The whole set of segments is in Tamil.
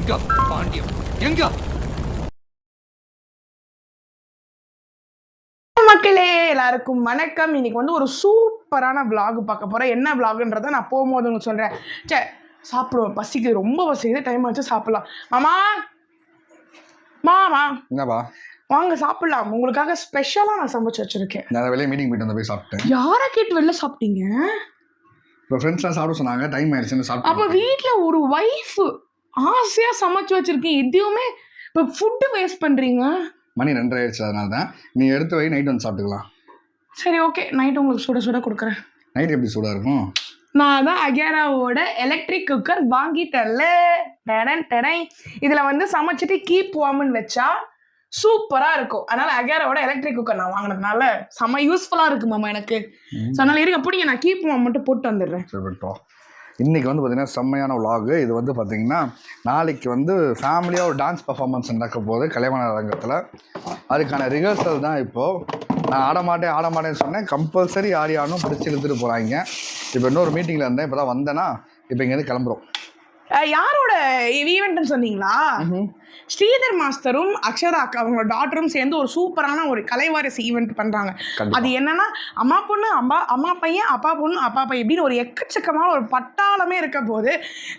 எங்க பாண்டியம் எங்க? மக்களே எல்லாருக்கும் வணக்கம். இன்னைக்கு வந்து ஒரு சூப்பரான விளாக் பார்க்க போறேன். என்ன விளாக்ன்றதை நான் போகும்போது உங்களுக்கு சொல்றேன். சே சாப்பிடுவோம், பசிக்குது, ரொம்ப பசிக்குது, டைம் ஆச்சு, சாப்பிடலாம். மாமா மாமா என்னப்பா வாங்க சாப்பிடலாம். உங்களுக்காக ஸ்பெஷலா நான் சமைச்சு வச்சிருக்கேன். நான் வெளியே மீட்டிங் போயிட்டு வந்து போய் சாப்பிட்டேன். யாரை கேட்டு வெளில சாப்பிட்டீங்க? இப்போ ஃப்ரெண்ட்ஸ்லாம் சாப்பிட சொன்னாங்க, டைம் ஆயிடுச்சுன்னு சாப்பிட்டேன். அப்ப வீட்டுல ஒரு வைஃப் ஆசையா சமைச்சு வச்சிருக்கீங்க, எதையுமே இப்போ ஃபுட்டு வேஸ்ட் பண்றீங்க. மணி 2:30 ஆயிடுச்சு, அதனால தான் நீ எடுத்து வை, நைட் வந்து சாப்பிட்டுக்கலாம். சரி ஓகே, நைட் உங்களுக்கு சுட சுட கொடுக்குறேன். நைட் எப்படி சூடாக இருக்கும்? நான் தான் அகேராவோட எலக்ட்ரிக் குக்கர் வாங்கிட்டேன்ல. இதில் வந்து சமைச்சிட்டு கீப் வார்ம்னு வச்சா சூப்பராக இருக்கும். அதனால அகேராவோட எலக்ட்ரிக் குக்கர் நான் வாங்கினதுனால செம்ம யூஸ்ஃபுல்லாக இருக்கு மாமா எனக்கு. ஸோ அதனால இருங்க, பிடிங்க, நான் கீப் வார்ம் மட்டும் போட்டு வந்துடுறேன். இன்றைக்கி வந்து பார்த்திங்கன்னா செம்மையான விலாகு. இது வந்து பார்த்திங்கன்னா நாளைக்கு வந்து ஃபேமிலியாக ஒரு டான்ஸ் பர்ஃபார்மன்ஸ் நடக்க போகுது கலைவாண அரங்கத்தில். அதுக்கான ரிஹர்சல் தான் இப்போது. நான் ஆட மாட்டேன்னு சொன்னேன், கம்பல்சரி ஆடி ஆடணும், பிடிச்சி இழுத்துட்டு போகிறாங்க. இப்போ இன்னொரு மீட்டிங்கில் இருந்தேன், இப்போ தான் வந்தேன்னா இப்போ இங்கேருந்து கிளம்புறோம். யாரோட ஈவெண்ட்னு சொன்னீங்களா? ஸ்ரீதர் மாஸ்டரும் அக்ஷரா அக்கா அவங்களோட டாக்டரும் சேர்ந்து ஒரு சூப்பரான ஒரு கலைவாரிசு ஈவெண்ட் பண்றாங்க. அது என்னன்னா அம்மா பொண்ணு அம்மா பையன், அப்பா பொண்ணு அப்பா பையன், இப்படின்னு ஒரு எக்கச்சக்கமான ஒரு பட்டாளமே இருக்க போது.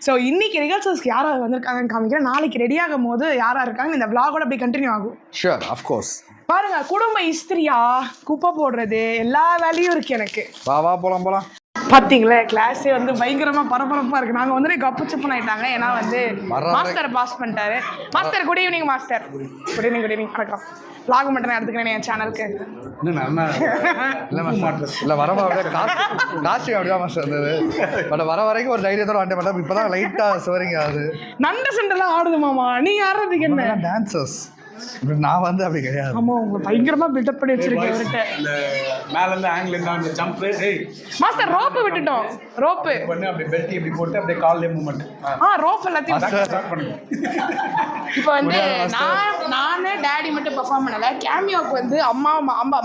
ஸோ இன்னைக்கு ரிஹர்சல்ஸ்க்கு யாரா வந்திருக்காங்கன்னு காமிக்கிறேன். நாளைக்கு ரெடி ஆகும் போது யாரா இருக்காங்க, இந்த விளாகோட அப்படி கண்டினியூ ஆகும். Sure, of course. பாருங்க, குடும்ப இஸ்திரியா குப்பை போடுறது எல்லா வேலையும் இருக்கு எனக்கு. வா போலாம். பார்த்தீங்களா, கிளாஸே வந்து பயங்கரமா பரபரப்பா இருக்கு. நாங்க வந்து கப்பு சிப்பன் ஆயிட்டாங்க. ஏன்னா வந்து மாஸ்டர் பாஸ் பண்ணிட்டாரு. Master good evening. Master good evening. வணக்கம். வ்ளாக் மட்டும் நான் எடுத்துக்கிறேன் என் சேனலுக்கு. இல்லை வரமா காஸ்டியூம் அப்படிதான் மாஸ்டர் இருந்தது. பட் வர வரைக்கும் ஒரு தைரியத்தோட ஆண்டே மாட்டோம். இப்போ தான் லைட்டாக சிவரிங்க ஆகுது. நண்ட சண்டெல்லாம் ஆடுது மாமா. நீங்க ஆடுறதுக்கு என்ன? டான்சர்ஸ். நான் வந்து அப்படி கிடையாது. ஆமா, உங்க பயங்கரமா பில்டப் பண்ணி வச்சிருக்கேன் அவர்கிட்ட. இந்த மேல இருந்து ஆங்கிள் இருந்து அந்த ஜம்ப் டேய் மாஸ்டர் ரோப் விட்டுட்டோம். ரோப் பண்ணி அப்படியே பெல்ட் இப்படி போட்டு அப்படியே கால்ல மூவ்மென்ட். ரோப் எல்லாத்தையும் ஸ்டார்ட் பண்ணுங்க. இப்போ வந்து நானே டாடி மட்டும் பெர்ஃபார்ம் பண்ணல. கேமியோக்கு வந்து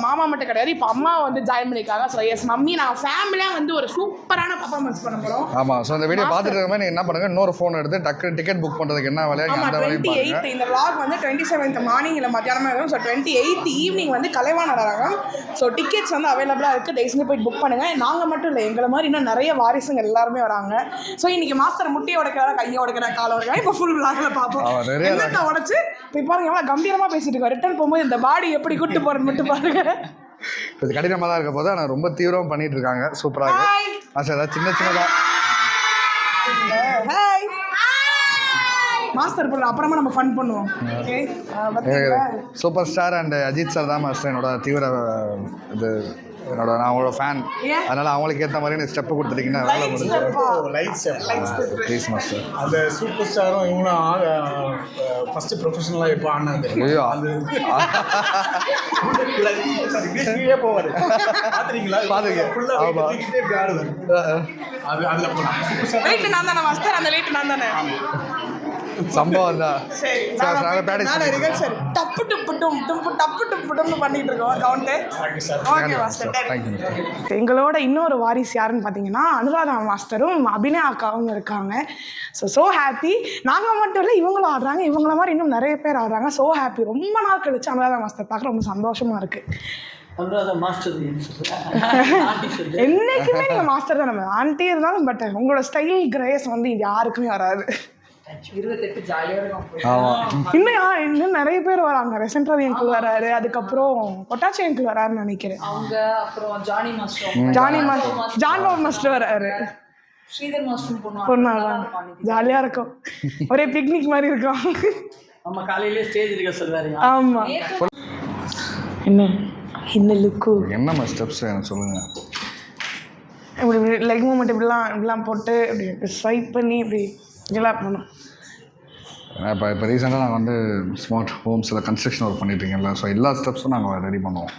மாமா மட்டும் கிடையாது, இப்போ அம்மா வந்து ஜாயின் பண்ணிருக்காங்க. ஸோ எஸ் மம்மி, நான் ஃபேமிலியா வந்து ஒரு சூப்பரான பெர்ஃபார்மன்ஸ் பண்ண போறோம். ஆமா. ஸோ இந்த வீடியோ பார்த்துட்டு இருக்க மாதிரி என்ன பண்ணுங்க, இன்னொரு ஃபோன் எடுத்து டக்கு டிக்கெட் புக் பண்றதுக்கு என்ன வேலையா அந்த வேலையை பாருங்க. இந்த vlog வந்து 27th மார்னிங் இல்லை மத்தியானமாக இருக்கும். ஸோ 28th ஈவினிங் வந்து கலைவாண அரங்கம். ஸோ டிக்கெட்ஸ் வந்து அவைலபிளாக இருக்குது. தயவுசெய்து போய் புக் பண்ணுங்க. நாங்கள் மட்டும் இல்லை, எங்களை மாதிரி இன்னும் நிறைய வாரிசுங்க எல்லாருமே வராங்க. ஸோ இன்னைக்கு மாஸ்டர் முட்டையை உடைக்கிறாரா, கையை உடைக்கிறா, காலை உடைக்கிறா. இப்போ ஃபுல் vlogல பார்ப்போம். என்னத்தை உடைச்சு இப்போ பாருங்க எவ்வளோ கம்பீரமாக பேசிட்டு இருக்கோம். ரிட்டர்ன் போகும்போது இந்த பாடி எப்படி கூட்டு போகிறது மட்டும் பாருங்க. இது கடினமாக தான் இருக்க போது, ஆனால் ரொம்ப தீவிரமாக பண்ணிட்டு இருக்காங்க. சூப்பராக இருக்கு. ஏதாவது சின்னதாக மாஸ்டர் போல அப்புறமா நம்ம ஃபன் பண்ணுவோம். Okay, super star and Ajith sir தான் மாஸ்டர் என்னோட தீவிர இது. நான் அவங்களோட ஃபேன், அதனால அவங்களுக்கு ஏற்ற மாதிரி ஸ்டெப் கொடுத்துட்டீங்கன்னா வேலை முடிஞ்சு. Light step please master. அந்த சூப்பர் ஸ்டாரும் இவங்களும் ஃபர்ஸ்ட் ப்ரொஃபஷனலாக இப்போ ஆனது. ஐயோ, அது போவாரு பாத்துறீங்களா? பாத்துங்க. ஃபுல்லா இப்படி ஆடுவார். அது அதுல போலாம். சூப்பர் ஸ்டார் வெயிட் நான் தானே மாஸ்டர், அந்த வெயிட் நான் தானே. சம்பவம் தான். சரி, நான் ரிகல்சல் டப்பு டுப்புன்னு பண்ணிட்டு இருக்கோம். கவுண்ட். Okay master. எங்களோட இன்னொரு வாரிசு யாருன்னு பார்த்தீங்கன்னா அனுராதா மாஸ்டரும் அபிநயா அக்காவும் இருக்காங்க. So happy. நாங்கள் மட்டும் இல்லை, இவங்களும் ஆடுறாங்க. இவங்கள மாதிரி இன்னும் நிறைய பேர் ஆடுறாங்க. So happy. ரொம்ப நாள் கழிச்சு அனுராதா மாஸ்டர் பார்க்க ரொம்ப சந்தோஷமா இருக்கு. என்னைக்குமே நீங்க மாஸ்டர் தான். நம்ம ஆண்டி இருந்தாலும் பட் உங்களோட ஸ்டைல் கிரேஸ் வந்து இது யாருக்குமே வராது. இன்னும் நிறைய பேர் வராங்க. ரெசன்ட் ரவி அங்கிள் வராரு, அதுக்கப்புறம் பொட்டாச்சி அங்கிள் வராருன்னு நினைக்கிறேன். ஜான் பாபு மாஸ்டர் வராரு. ஜாலியா இருக்கும், ஒரே பிக்னிக் மாதிரி இருக்கும். ஆமா. என்ன லுக்கு, என்ன ஸ்டெப்ஸ் எனக்கு சொல்லுங்க. இப்படி லெக் மூமெண்ட் இப்படிலாம் போட்டு இப்படி ஸ்வைப் பண்ணி இப்படி இதெல்லாம் பண்ணணும். இப்போ ரீசெண்டாக நாங்கள் வந்து ஸ்மார்ட் ஹோம்ஸில் கன்ஸ்ட்ரக்ஷன் ஒர்க் பண்ணிட்டுருக்கீங்களா, ஸோ எல்லா ஸ்டெப்ஸும் நாங்கள் ரெடி பண்ணுவோம்.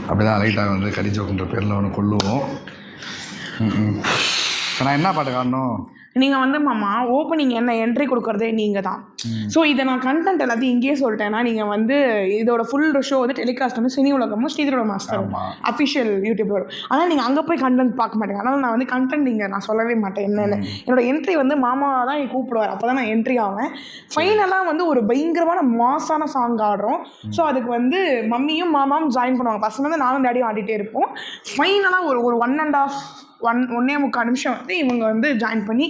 அப்படி தான் லைட்டாக வந்து கடி ஜோக்குன்ற பேரில் ஒன்று கொள்ளுவோம். நான் என்ன பாட்டு காணணும்? நீங்கள் வந்து மாமா ஓப்பனிங் என்ன என்ட்ரி கொடுக்குறதே நீங்கள் தான். ஸோ இதை நான் கண்டென்ட் எல்லாத்தையும் இங்கேயே சொல்லிட்டேன்னா நீங்கள் வந்து இதோட ஃபுல் ஷோ வந்து டெலிகாஸ்ட் வந்து சினி உலகமும் ஸ்ரீதரோட மாஸ்டர் அஃபிஷியல் யூடியூப் வரும். ஆனால் நீங்கள் அங்கே போய் கண்டென்ட் பார்க்க மாட்டேங்க. அதனால் நான் வந்து கண்டென்ட் இங்கே நான் சொல்லவே மாட்டேன் என்னென்னு. என்னோட என்ட்ரி வந்து மாமா தான் கூப்பிடுவார், அப்போ தான் நான் என்ட்ரி ஆவேன். ஃபைனலாக வந்து ஒரு பயங்கரமான மாசான சாங் ஆடுறோம். ஸோ அதுக்கு வந்து மம்மியும் மாமாவும் ஜாயின் பண்ணுவாங்க. பசங்க வந்து நானும் டேடியும் ஆடிட்டே இருப்போம். ஃபைனலாக ஒரு 1.5 நிமிஷம் வந்து இவங்க வந்து ஜாயின் பண்ணி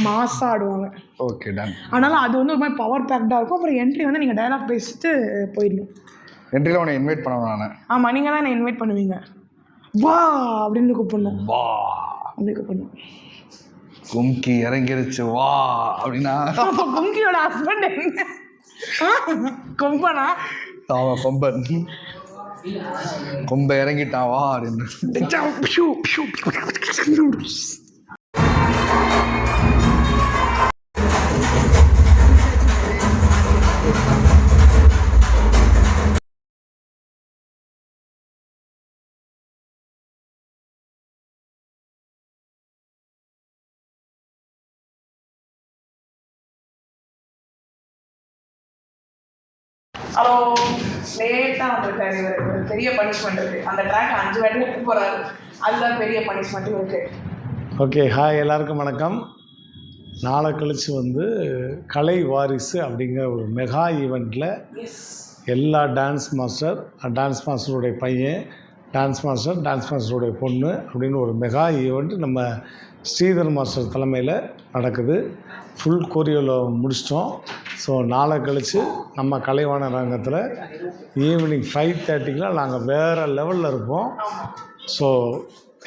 மாசா ஆடுவாங்க. Okay done. அதனால அது வந்து ஒரு மாதிரி பவர் பேக்டாக இருக்கும். அப்புறம் என்ட்ரி வந்து நீங்கள் டைலாக் பேசிட்டு போயிடணும். என்ட்ரியில் உன்னை இன்வைட் பண்ணணும் நான். ஆமாம், நீங்கள் தான் என்னை இன்வைட் பண்ணுவீங்க. வா அப்படின்னு கூப்பிடணும். வா அப்படி கூப்பிடணும். கும்கி இறங்கிருச்சு வா அப்படின்னா. அப்போ கும்கியோட ஹஸ்பண்ட் என்ன? கொம்பனா? அவன் கொம்பன். கொம்பை இறங்கிட்டான் வா அப்படின்னு. ஹலோ, லேட்டாக வந்திருக்காரு இவர். ஒரு பெரிய பனிஷ்மெண்ட் இருக்குது. அந்த ட்ராக் 5 வாட்டி எடுத்து போகிறாரு. அதுதான் பெரிய பனிஷ்மெண்ட்டும் இருக்குது. ஓகே, ஹாய் எல்லாருக்கும் வணக்கம். நாளை கழித்து வந்து கலை வாரிசு அப்படிங்கிற ஒரு மெகா ஈவெண்ட்டில் எல்லா டான்ஸ் மாஸ்டருடைய பையன், டான்ஸ் மாஸ்டருடைய பொண்ணு அப்படின்னு ஒரு மெகா ஈவெண்ட் நம்ம ஸ்ரீதர் மாஸ்டர் தலைமையில் நடக்குது. ஃபுல் கோரியோவில் முடிச்சிட்டோம். ஸோ நாளை கழித்து நம்ம கலைவாண அரங்கத்தில் ஈவினிங் 5:30 நாங்கள் வேறு லெவலில் இருப்போம். ஸோ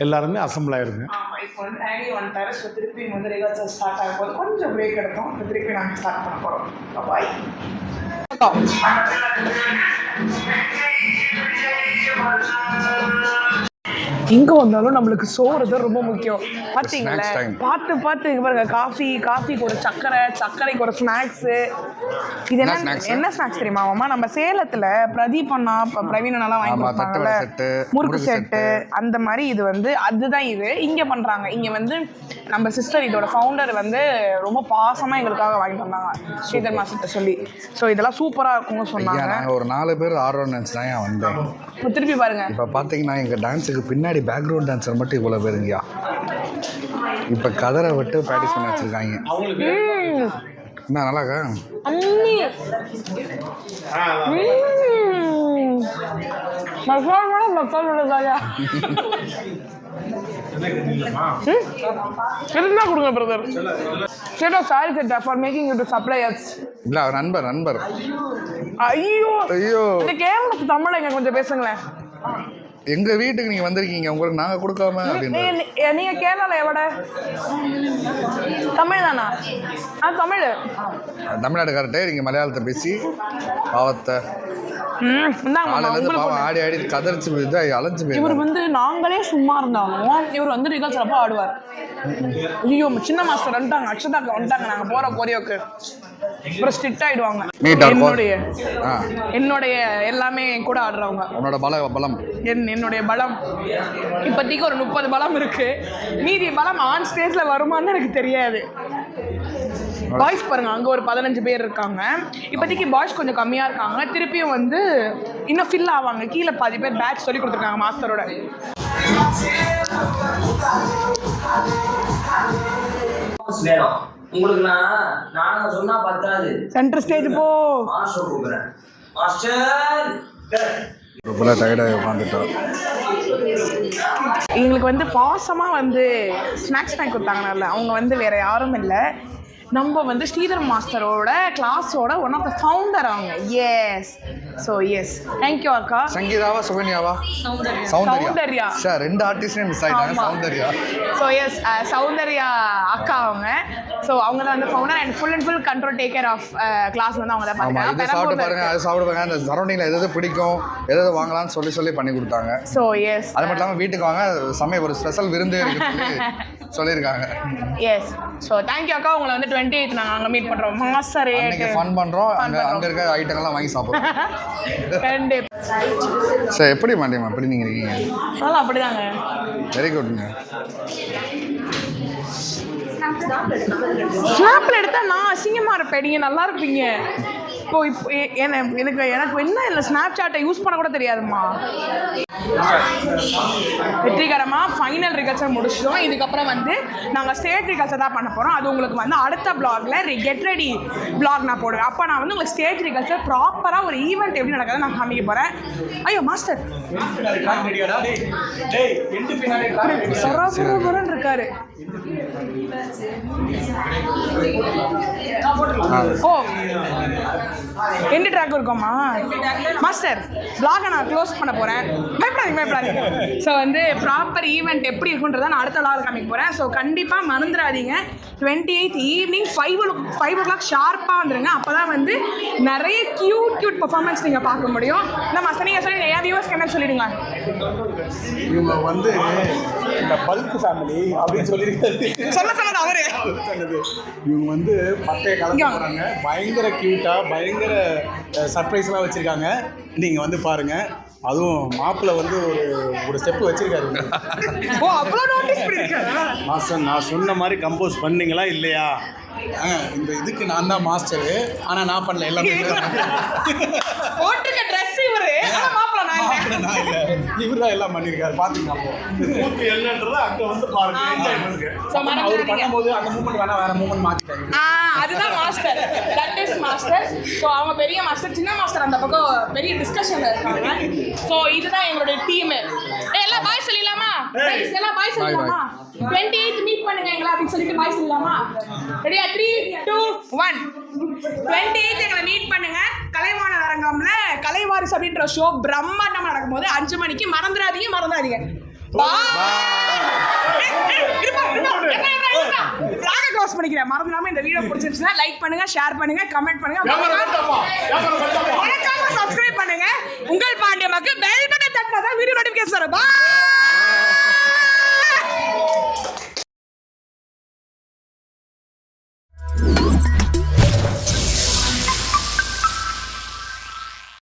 எல்லாருமே அசம்பிள் ஆகிருங்க. இப்போ வந்து ஆடி வந்துட்டாரு. ஸோ திருப்பி வந்து ரிஹர்சல் ஸ்டார்ட் ஆகும் போது கொஞ்சம் பிரேக் எடுத்தோம். இப்போ திருப்பி நாங்கள் ஸ்டார்ட் பண்ண போகிறோம். பாய். எங்கே வந்தாலும் நம்மளுக்கு சோறு தான் ரொம்ப முக்கியம். பார்த்தீங்களா, பார்த்து பாருங்க. காஃபிக்கு ஒரு சர்க்கரைக்கு ஒரு ஸ்நாக்ஸு. இது என்ன ஸ்நாக்ஸ் தெரியுமா மாமா? நம்ம சேலத்தில் பிரதீப் அண்ணா பிரவீன் அண்ணாலாம் வாங்கி கொடுப்பாங்கல்ல, முறுக்கு செட்டு அந்த மாதிரி. இது வந்து அதுதான் இது இங்கே பண்ணுறாங்க. இங்கே வந்து நம்ம சிஸ்டர் இதோட ஃபவுண்டர் வந்து ரொம்ப பாசமாக எங்களுக்காக வாங்கிட்டு வந்தாங்க ஸ்ரீதர் மாஸ்டர் சொல்லி. ஸோ இதெல்லாம் சூப்பராக இருக்கும்னு சொன்னாங்க. நாங்கள் ஒரு 4 பேர் ஆடுறோம்னு நினச்சி தான் வந்தேன். இப்போ திருப்பி பாருங்க. இப்போ பார்த்தீங்கன்னா எங்கள் டான்ஸுக்கு பின்னாடி பேக்ரவுண்ட் டான்ஸர் மட்டும் இவ்வளோ பேருங்கயா. இப்போ கதரை விட்டு ப்ராக்டிஸ் பண்ணி வச்சுருக்காங்க. என்ன நல்லாக்கா? இருந்தா கொடுங்க பிரதர். சேட்டா சாரி சேட்டா for making you to suppliers. இல்ல அவர் நண்பர். ஐயோ இந்த கேவலத்து தமிழ் எங்க கொஞ்சம் பேசுங்களேன். எங்க வீட்டுக்கு நீங்க வந்திருக்கீங்க, உங்களுக்கு நாங்க கொடுக்காம அப்படின்னு. நீங்க கேரளால எவட? தமிழ் தானா? தமிழ். தமிழ்நாடுக்காரட்டே நீங்க மலையாளத்தை பேசி பாவத்தை ஆடி கதறிச்சு அலைஞ்சு போய். இவர் வந்து நாங்களே சும்மா இருந்தாலும் இவர் வந்து ரிகல்சல் அப்போ ஆடுவார். ஐயோ சின்ன மாஸ்டர் வந்துட்டாங்க, அக்ஷதாக்கா வந்துட்டாங்க, நாங்கள் போகிற கோரியோக்கு அப்புறம் ஸ்ட்ரிக்ட் ஆகிடுவாங்க. என்னுடைய எல்லாமே கூட ஆடுறவங்க. உன்னோட பலம் என்னுடைய பலம் இப்போதைக்கு ஒரு 30 பலம் இருக்கு. மீதி பலம் ஆன் ஸ்டேஜில் வருமானு எனக்கு தெரியாது. பாய்ஸ் பாருங்க, அங்கே ஒரு 15 பேர் இருக்காங்க. இப்போதைக்கு பாய்ஸ் கொஞ்சம் கம்மியாக இருக்காங்க. திருப்பியும் வந்து இன்னும் ஃபில் ஆவாங்க. கீழே பாதி பேர் பேட்ச் சொல்லி கொடுத்துருக்காங்க மாஸ்டரோட. உங்களுக்கு நான் சொன்னா பத்தாது. சென்டர் ஸ்டேஜ் போ. மாஸ்டர் கூப்பிடுறேன். மாஸ்டர் ரொம்ப டயர்டாக உட்காந்துட்டோம். எங்களுக்கு வந்து பாசமாக வந்து ஸ்நாக்ஸ் வாங்கி கொடுத்தாங்கனால அவங்க வந்து வேறு யாரும் இல்லை, நம்ம வந்து ஸ்ரீதர் மாஸ்டரோட கிளாஸோட ஒன் ஆஃப் த ஃபவுண்டர் அவங்க. எஸ். ஸோ எஸ், தேங்க்யூ அக்கா. சங்கீதாவா சுகன்யாவா? சௌந்தர்யா. சார் 2 ஆர்டிஸ்டே மிஸ் ஆயிட்டாங்க. சௌந்தர்யா. ஸோ எஸ், சௌந்தர்யா அக்கா அவங்க. ஸோ அவங்க தான் வந்து founder and full and full control take care of class வந்து அவங்க தான் ஆமாம், இதை சாப்பிட்டு பாருங்க, அதை சாப்பிட்டு பாருங்க, அந்த சரௌண்டிங்கில் எது பிடிக்கும் எது வாங்கலாம்னு சொல்லி பண்ணி கொடுத்தாங்க. ஸோ எஸ், அது மட்டும் இல்லாமல் வீட்டுக்கு வாங்க, சமயம் ஒரு ஸ்பெஷல் விருந்து சொல்லியிருக்காங்க. எஸ். ஸோ தேங்க்யூ அக்கா, உங்களை வந்து 28th நாங்கள் அங்கே மீட் பண்ணுறோம். மாஸ்டர் அன்னைக்கு ஃபன் பண்ணுறோம், அங்கே இருக்க ஐட்டங்கள்லாம் வாங்கி சாப்பிட்றோம். கண்டிப்பாக. சரி, எப்படி மாட்டேமா எப்படி நீங்கள் இருக்கீங்க? அதெல்லாம் அப்படிதாங்க. வெரி குட்ங்க. ஸ்னாப்பில் எடுத்தால் நான் அசிங்கமாக இருப்பேன், நீங்கள் நல்லா இருப்பீங்க. இப்போ எனக்கு என்ன இல்லை, ஸ்னாப் சாட்டை யூஸ் பண்ண கூட தெரியாதுமா. வெற்றிகரமாக ஃபைனல் ரிகல்ச்சர் முடிச்சிட்டோம். இதுக்கப்புறம் வந்து நாங்கள் ஸ்டேட் ரிகல்ச்சர் தான் பண்ண போகிறோம். அது உங்களுக்கு வந்து அடுத்த பிளாகில் கெட் ரெடி பிளாக் நான் போடுவேன். அப்போ நான் வந்து உங்களுக்கு ஸ்டேட் ரிகல்ச்சர் ப்ராப்பராக ஒரு ஈவெண்ட் எப்படி நடக்குதுன்னு நான் காமிக்க போகிறேன். ஐயோ மாஸ்டர் சராசரன் இருக்காரு. ஓ, எந்த ட்ராக் இருக்கோமா மாஸ்டர்? பிளாகை நான் க்ளோஸ் பண்ண போகிறேன். பயப்படாதீங்க. ஸோ வந்து ப்ராப்பர் ஈவெண்ட் எப்படி இருக்குன்றதை நான் அடுத்த லாகில் காமிக்க போகிறேன். ஸோ கண்டிப்பாக மறந்துடாதீங்க, 28th ஈவினிங் 5 o'clock ஷார்ப்பாக வந்துடுங்க. அப்போ தான் வந்து நிறைய க்யூட் பர்ஃபார்மன்ஸ் நீங்கள் பார்க்க முடியும். இந்த மாஸ்டர் நீங்கள் சொல்லி என் வியூவர்ஸ்க்கு என்ன சொல்லிடுங்க? இவங்க வந்து இந்த பல்க் ஃபேமிலி அப்படின்னு சொல்லியிருக்காரு. சொன்னது அவரு சொன்னது. இவங்க வந்து பட்டையை கலந்து போகிறாங்க. பயங்கர க்யூட்டாக பயங்கர சர்ப்ரைஸ்லாம் வச்சுருக்காங்க. நீங்கள் வந்து பாருங்கள். அதுவும் மாப்பிள்ளை வந்து ஒரு ஸ்டெப் வச்சிருக்காரு. ஓ, அவ்வளோ நோட்டீஸ் பண்ணிருக்காரு. மாஸ்டர், நான் சொன்ன மாதிரி கம்போஸ் பண்ணீங்களா இல்லையா? இந்த இதுக்கு நான் தான் மாஸ்டரு, ஆனால் நான் பண்ணல. எல்லாமே போட்டுக்க ட்ரெஸ் இவரு, மாப்பிள்ளை நான் இல்லை. இவர் தான் எல்லாம் பண்ணியிருக்காரு. பார்த்துக்கலாம் என்னன்றதை அங்கே வந்து பாருங்க. அவர் பண்ணும்போது அந்த மூமெண்ட் வேணா வேற மூமெண்ட் மாற்றிட்டாங்க. அதுதான் master, that is master. So அவங்க பெரிய மாஸ்டர், சின்ன மாஸ்டர் அந்த பக்கம் பெரிய டிஸ்கஷன்ல இருக்காங்க. ஸோ இதுதான் எங்களுடைய டீம். எல்லாம் பாய் சொல்லிடலாமா? எல்லாம் பாய் சொல்லிடலாமா? 28th மீட் பண்ணுங்க எங்களை அப்படின்னு சொல்லிட்டு பாய் சொல்லலாமா? ரெடியா? 3, 2, 1. 28th எங்களை மீட் பண்ணுங்க. கலைவாணர் அரங்கம்ல கலைவாரிசு அப்படின்ற ஷோ பிரம்மாண்டமா நடக்கும்போது 5 மணிக்கு. மறந்துடாதீங்க. க்ளோஸ் பண்ணிக்கிறேன். மறந்துடாம இந்த வீடியோ பிடிச்சிருச்சுன்னா லைக் பண்ணுங்க, ஷேர் பண்ணுங்க, கமெண்ட் பண்ணுங்க, சப்ஸ்கிரைப் பண்ணுங்க. உங்கள் பாண்டியமாக்கு பெல் பட்டன் தட்டினா தான் வீடியோ நோட்டிஃபிகேஷன் வரும். பாய்.